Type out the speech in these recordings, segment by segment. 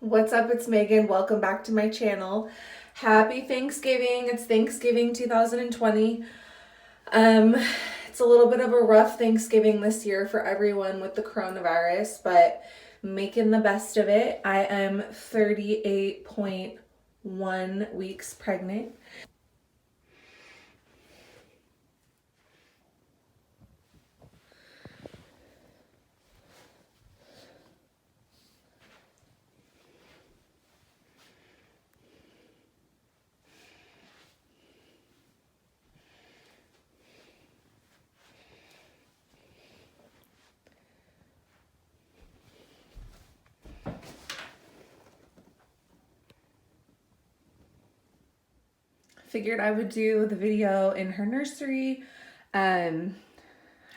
What's up? It's Megan. Welcome back to my channel. Happy Thanksgiving. It's Thanksgiving 2020. It's a little bit of a rough Thanksgiving this year for everyone with the coronavirus, but making the best of it. I am 38.1 weeks pregnant. Figured I would do the video in her nursery. I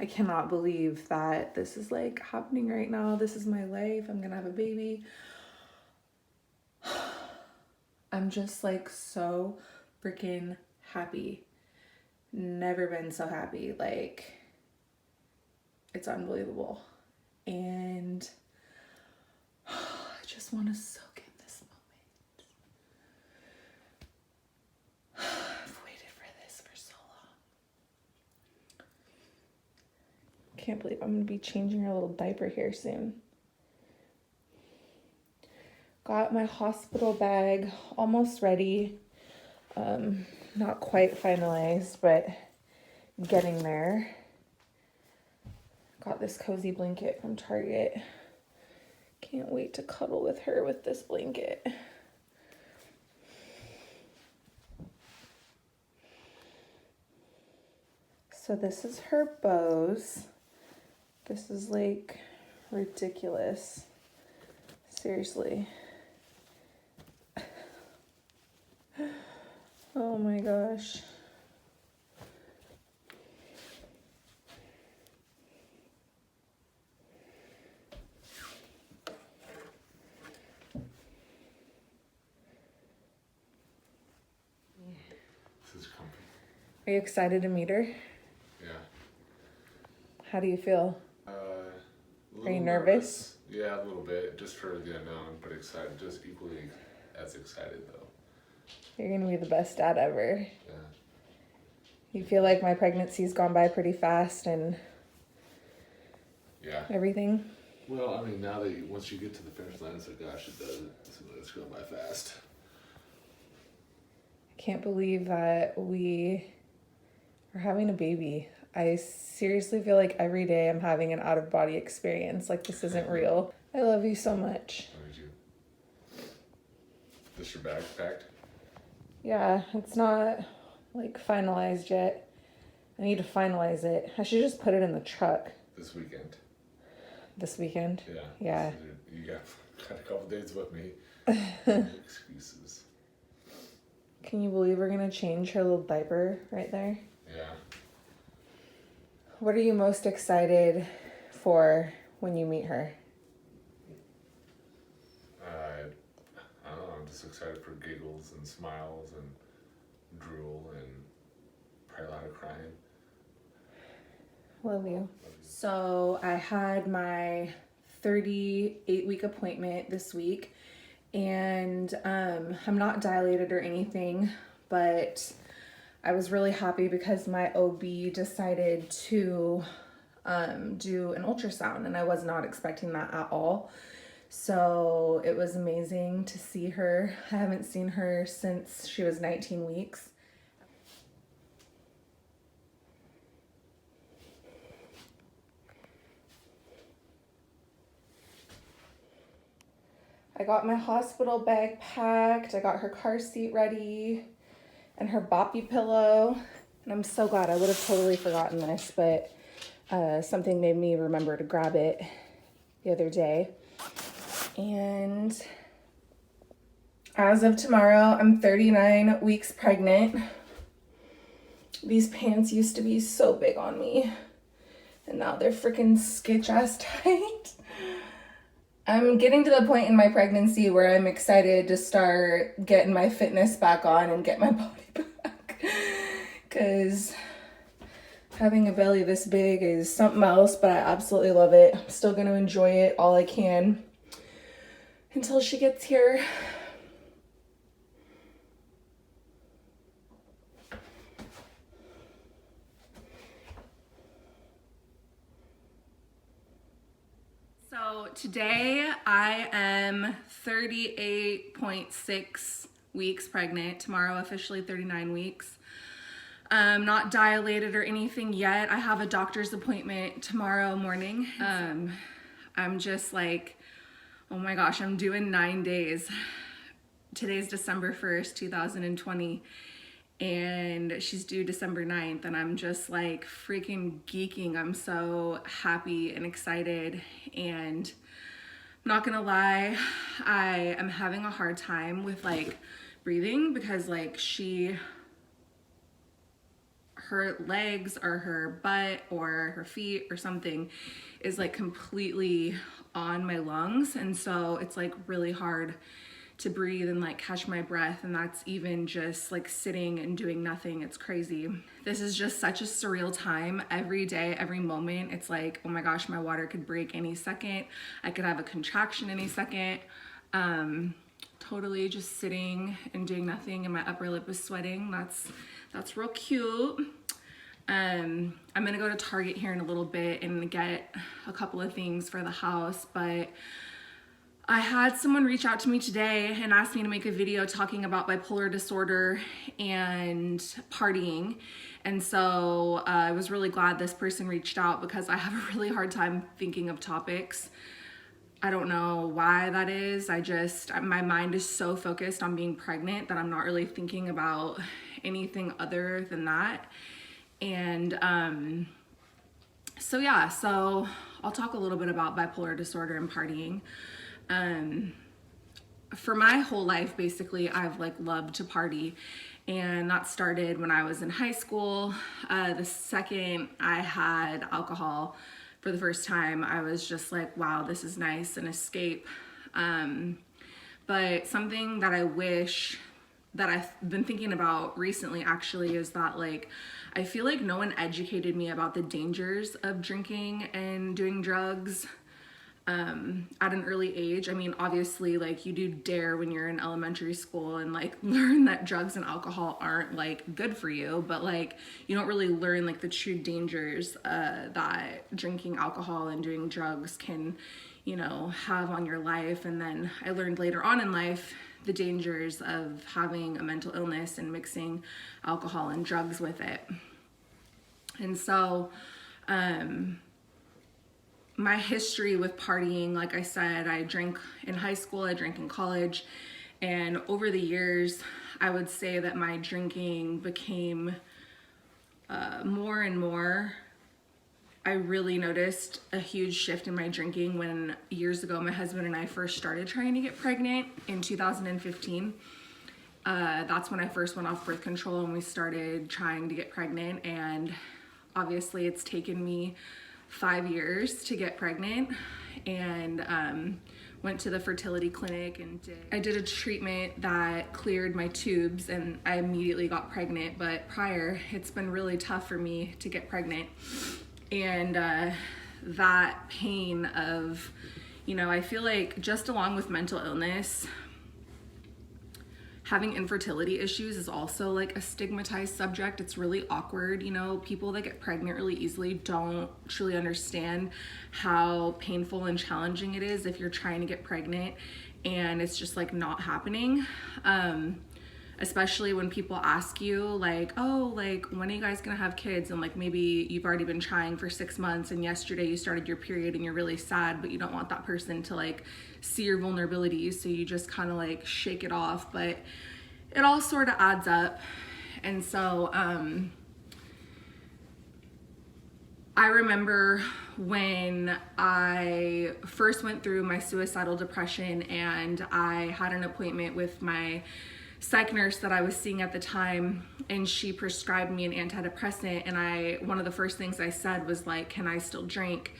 cannot believe that this is like happening right now. This is my life. I'm gonna have a baby. I'm just like so freaking happy. Never been so happy. Like, it's unbelievable. And I just want to soak in this moment. I've waited for this for so long. Can't believe I'm going to be changing her little diaper here soon. Got my hospital bag almost ready. Not quite finalized, but getting there. Got this cozy blanket from Target. Can't wait to cuddle with her with this blanket. So this is her bows. This is like ridiculous. Seriously. Oh my gosh. This is comfy. Are you excited to meet her? Yeah. How do you feel? Are you nervous? Yeah, a little bit, just for the unknown, but excited, just equally as excited though. You're gonna be the best dad ever. Yeah. You feel like my pregnancy's gone by pretty fast and everything? Well, I mean, now that once you get to the finish line, it's like, gosh, it does. It's going by fast. I can't believe that we are having a baby. I seriously feel like every day I'm having an out-of-body experience. Like, this isn't real. I love you so much. How did you? This your bag packed? Yeah, it's not like finalized yet. I need to finalize it. I should just put it in the truck. This weekend. This weekend? Yeah. Yeah. You got a couple days with me. No excuses. Can you believe we're gonna change her little diaper right there? Yeah. What are you most excited for when you meet her? I don't know, I'm just excited for giggles and smiles and drool and probably a lot of crying. Love you. So I had my 38-week appointment this week, and I'm not dilated or anything, but I was really happy because my OB decided to do an ultrasound, and I was not expecting that at all. So it was amazing to see her. I haven't seen her since she was 19 weeks. I got my hospital bag packed. I got her car seat ready and her boppy pillow. And I'm so glad. I would have totally forgotten this, but something made me remember to grab it the other day. And as of tomorrow, I'm 39 weeks pregnant. These pants used to be so big on me, and now they're freaking skitch ass tight. I'm getting to the point in my pregnancy where I'm excited to start getting my fitness back on and get my body back. Because having a belly this big is something else, but I absolutely love it. I'm still going to enjoy it all I can. until she gets here. So today I am 38.6 weeks pregnant. Tomorrow officially 39 weeks. Not dilated or anything yet. I have a doctor's appointment tomorrow morning. I'm just like, oh my gosh, I'm due in 9 days. Today's December 1st, 2020. And she's due December 9th, and I'm just like freaking geeking. I'm so happy and excited, and I'm not gonna lie, I am having a hard time with like breathing because like her legs or her butt or her feet or something is like completely on my lungs, and so it's like really hard to breathe and like catch my breath, and that's even just like sitting and doing nothing. It's crazy. This is just such a surreal time. Every day, every moment, it's like, oh my gosh, my water could break any second. I could have a contraction any second. Totally just sitting and doing nothing, and my upper lip is sweating. That's real cute. I'm gonna go to Target here in a little bit and get a couple of things for the house, but I had someone reach out to me today and ask me to make a video talking about bipolar disorder and partying. And so I was really glad this person reached out because I have a really hard time thinking of topics. I don't know why that is. My mind is so focused on being pregnant that I'm not really thinking about anything other than that. And so I'll talk a little bit about bipolar disorder and partying. For my whole life, basically, I've like loved to party, and that started when I was in high school. The second I had alcohol for the first time, I was just like, wow, this is nice, an escape. But something that I wish that I've been thinking about recently actually is that like, I feel like no one educated me about the dangers of drinking and doing drugs at an early age. I mean, obviously, like you do DARE when you're in elementary school and like learn that drugs and alcohol aren't like good for you, but like you don't really learn like the true dangers that drinking alcohol and doing drugs can, you know, have on your life. And then I learned later on in life the dangers of having a mental illness and mixing alcohol and drugs with it. And so, my history with partying, like I said, I drank in high school, I drank in college, and over the years, I would say that my drinking became more and more. I really noticed a huge shift in my drinking when years ago my husband and I first started trying to get pregnant in 2015. That's when I first went off birth control and we started trying to get pregnant, and obviously it's taken me 5 years to get pregnant, and went to the fertility clinic and I did a treatment that cleared my tubes, and I immediately got pregnant. But prior, it's been really tough for me to get pregnant, and that pain of, you know, I feel like just along with mental illness, having infertility issues is also like a stigmatized subject. It's really awkward. You know, people that get pregnant really easily don't truly understand how painful and challenging it is if you're trying to get pregnant and it's just like not happening. Especially when people ask you like, oh, like when are you guys gonna have kids? And like maybe you've already been trying for 6 months and yesterday you started your period and you're really sad, but you don't want that person to like see your vulnerabilities, so you just kind of like shake it off. But it all sort of adds up. And so I remember when I first went through my suicidal depression, and I had an appointment with my psych nurse that I was seeing at the time, and she prescribed me an antidepressant, and one of the first things I said was like, can I still drink?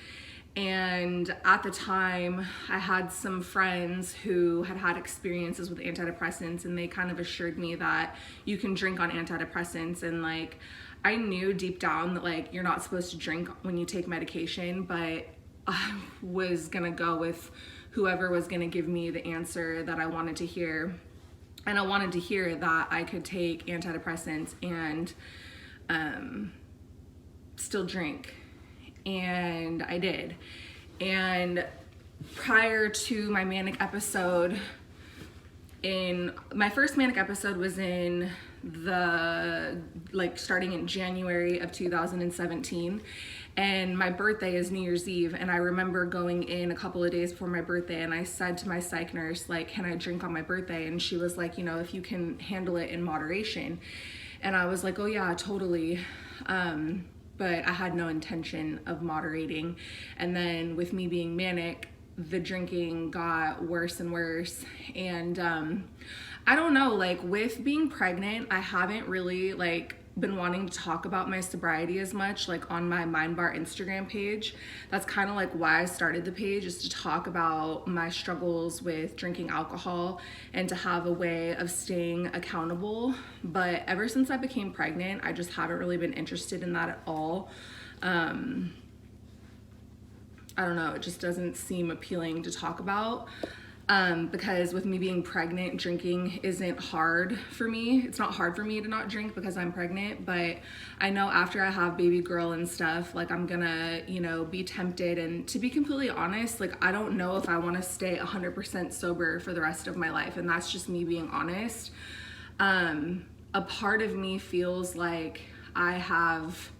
And at the time I had some friends who had experiences with antidepressants, and they kind of assured me that you can drink on antidepressants. And like, I knew deep down that like you're not supposed to drink when you take medication, but I was gonna go with whoever was going to give me the answer that I wanted to hear. And I wanted to hear that I could take antidepressants and still drink. And I did. And prior to my manic episode, my first manic episode was in starting in January of 2017. And my birthday is New Year's Eve, and I remember going in a couple of days before my birthday, and I said to my psych nurse, like, can I drink on my birthday? And she was like, if you can handle it in moderation. And I was like, oh yeah, totally. But I had no intention of moderating. And then with me being manic, the drinking got worse and worse. And I don't know, like with being pregnant, I haven't really been wanting to talk about my sobriety as much, like on my Mind Bar Instagram page. That's kind of like why I started the page, is to talk about my struggles with drinking alcohol and to have a way of staying accountable. But ever since I became pregnant, I just haven't really been interested in that at all. I don't know, it just doesn't seem appealing to talk about. Because with me being pregnant, drinking isn't hard for me. It's not hard for me to not drink because I'm pregnant, but I know after I have baby girl and stuff, like I'm gonna, be tempted. And to be completely honest, like I don't know if I want to stay 100% sober for the rest of my life. And that's just me being honest. A part of me feels like I have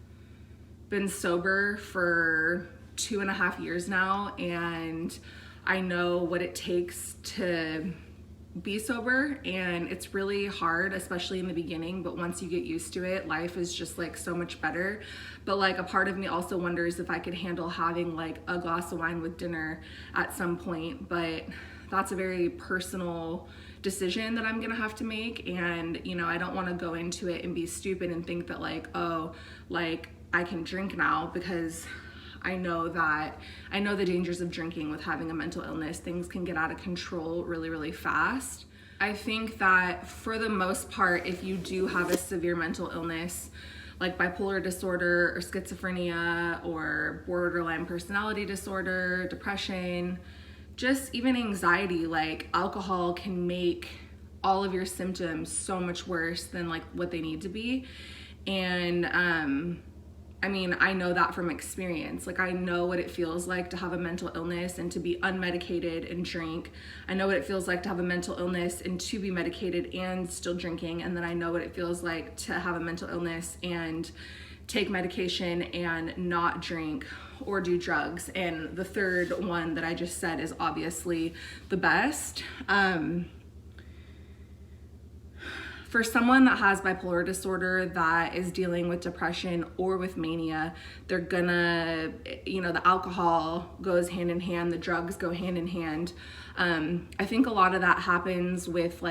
been sober for 2.5 years now, and I know what it takes to be sober, and it's really hard, especially in the beginning, but once you get used to it, life is just like so much better. But like a part of me also wonders if I could handle having like a glass of wine with dinner at some point, but that's a very personal decision that I'm gonna have to make. And I don't want to go into it and be stupid and think that like, oh, like I can drink now, because I know the dangers of drinking with having a mental illness. Things can get out of control really, really fast. I think that for the most part, if you do have a severe mental illness, like bipolar disorder or schizophrenia or borderline personality disorder, depression, just even anxiety, like alcohol can make all of your symptoms so much worse than like what they need to be. And I know that from experience. Like I know what it feels like to have a mental illness and to be unmedicated and drink. I know what it feels like to have a mental illness and to be medicated and still drinking. And then I know what it feels like to have a mental illness and take medication and not drink or do drugs. And the third one that I just said is obviously the best. For someone that has bipolar disorder that is dealing with depression or with mania, they're gonna, the alcohol goes hand in hand, the drugs go hand in hand. I think a lot of that happens with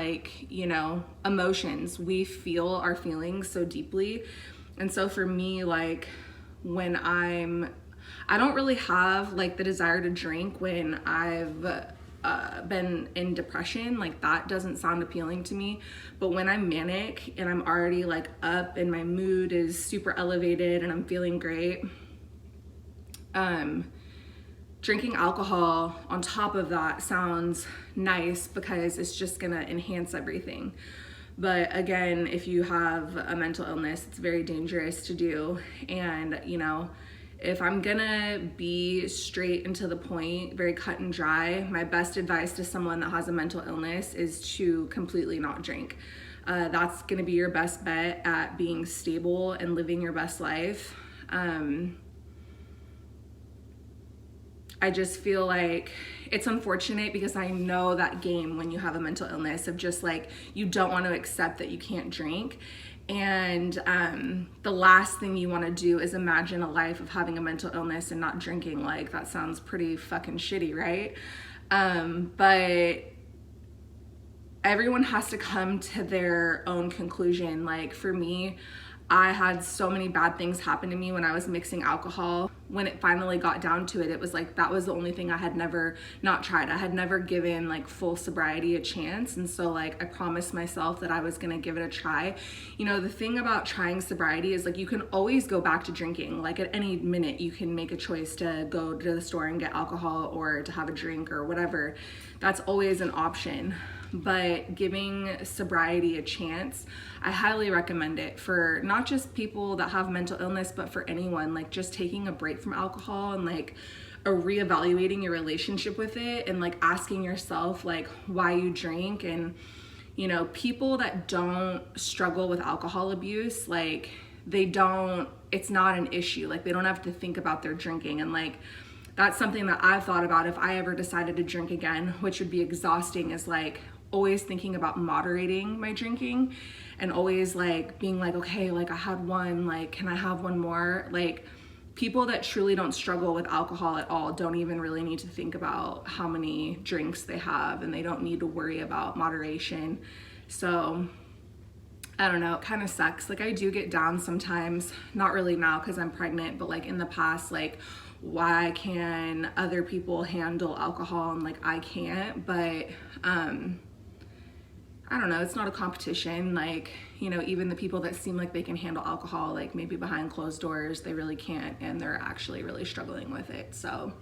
emotions. We feel our feelings so deeply. And so for me, like when I don't really have like the desire to drink when I've been in depression. Like that doesn't sound appealing to me. But when I'm manic and I'm already like up and my mood is super elevated and I'm feeling great, drinking alcohol on top of that sounds nice because it's just gonna enhance everything. But again, if you have a mental illness, it's very dangerous to do. And if I'm gonna be straight and to the point, very cut and dry, my best advice to someone that has a mental illness is to completely not drink. That's gonna be your best bet at being stable and living your best life. I just feel like it's unfortunate because I know that game when you have a mental illness of just like, you don't want to accept that you can't drink. And the last thing you want to do is imagine a life of having a mental illness and not drinking. Like that sounds pretty fucking shitty, right? But everyone has to come to their own conclusion. Like for me, I had so many bad things happen to me when I was mixing alcohol. When it finally got down to it, it was like that was the only thing I had never not tried. I had never given like full sobriety a chance. And so like I promised myself that I was gonna give it a try. You know, the thing about trying sobriety is like you can always go back to drinking. Like at any minute you can make a choice to go to the store and get alcohol or to have a drink or whatever. That's always an option. But giving sobriety a chance, I highly recommend it for not just people that have mental illness, but for anyone. Like just taking a break from alcohol and like reevaluating your relationship with it and like asking yourself like why you drink. And you know, people that don't struggle with alcohol abuse, like it's not an issue. Like they don't have to think about their drinking. And like that's something that I've thought about if I ever decided to drink again, which would be exhausting, is like always thinking about moderating my drinking and always like being like, okay, like I had one, like can I have one more? Like people that truly don't struggle with alcohol at all don't even really need to think about how many drinks they have, and they don't need to worry about moderation. So I don't know, it kind of sucks. Like I do get down sometimes, not really now because I'm pregnant, but like in the past, like why can other people handle alcohol and like I can't? But I don't know, it's not a competition. Like, you know, even the people that seem like they can handle alcohol, like maybe behind closed doors, they really can't, and they're actually really struggling with it. So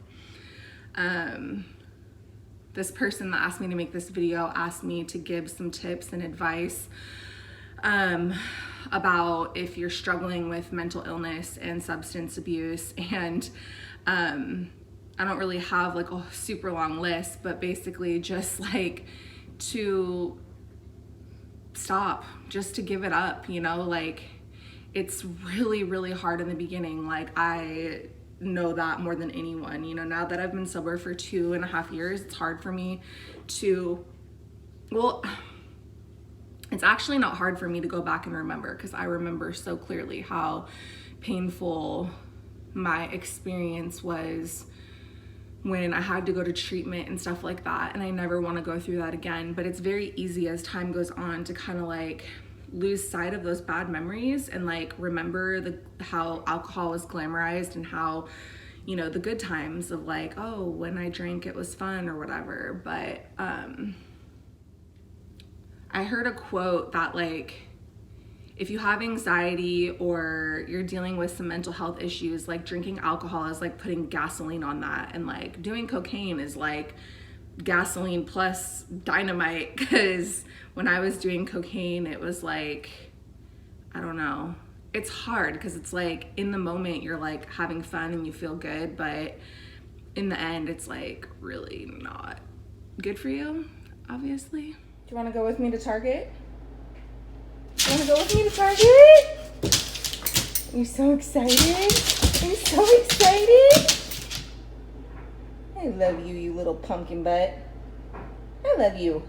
this person that asked me to make this video asked me to give some tips and advice about if you're struggling with mental illness and substance abuse. And I don't really have like a super long list, but basically just like to stop, just to give it up, you know, like it's really, really hard in the beginning. Like I know that more than anyone, you know, now that I've been sober for 2.5 years, it's hard for me to, well, it's actually not hard for me to go back and remember, because I remember so clearly how painful my experience was when I had to go to treatment and stuff like that, and I never want to go through that again. But it's very easy as time goes on to kind of like lose sight of those bad memories and like remember how alcohol was glamorized and how, you know, the good times of like, oh, when I drank it was fun or whatever. But I heard a quote that like, if you have anxiety or you're dealing with some mental health issues, like drinking alcohol is like putting gasoline on that, and like doing cocaine is like gasoline plus dynamite. Because when I was doing cocaine, it was like, I don't know, it's hard because it's like in the moment you're like having fun and you feel good, but in the end it's like really not good for you, obviously. Do you want to go with me to Target? You want to go with me to Target? Are you so excited? Are you so excited? I love you, you little pumpkin butt. I love you.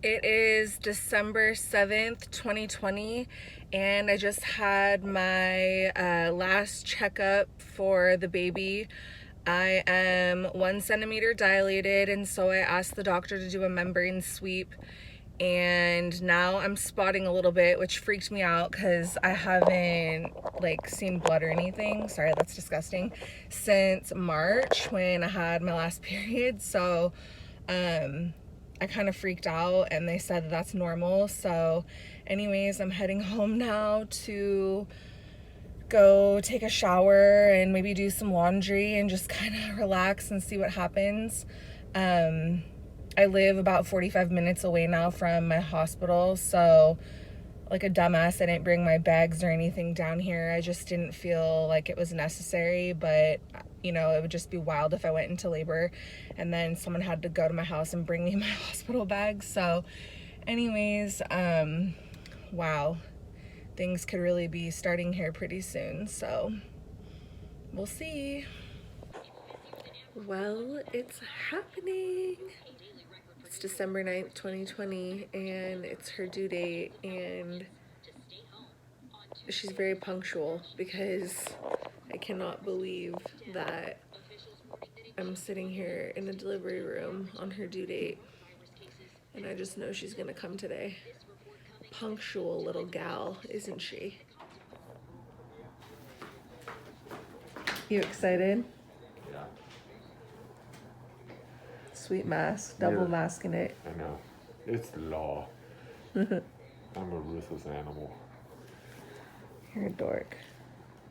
It is December 7th, 2020, and I just had my last checkup for the baby. I am 1 centimeter dilated, and so I asked the doctor to do a membrane sweep. And now I'm spotting a little bit, which freaked me out because I haven't like seen blood or anything, sorry, that's disgusting, since March when I had my last period. So I kind of freaked out, and they said that that's normal. So anyways, I'm heading home now to go take a shower and maybe do some laundry and just kind of relax and see what happens. I live about 45 minutes away now from my hospital, so like a dumbass, I didn't bring my bags or anything down here. I just didn't feel like it was necessary, but you know, it would just be wild if I went into labor and then someone had to go to my house and bring me my hospital bags. So anyways, wow, things could really be starting here pretty soon, so we'll see. Well, it's happening. It's December 9th, 2020, and it's her due date, and she's very punctual because I cannot believe that I'm sitting here in the delivery room on her due date, and I just know she's gonna come today. punctual little gal, isn't she? You excited? Yeah. Sweet mask, double masking it. I know. It's the law. I'm a ruthless animal. You're a dork.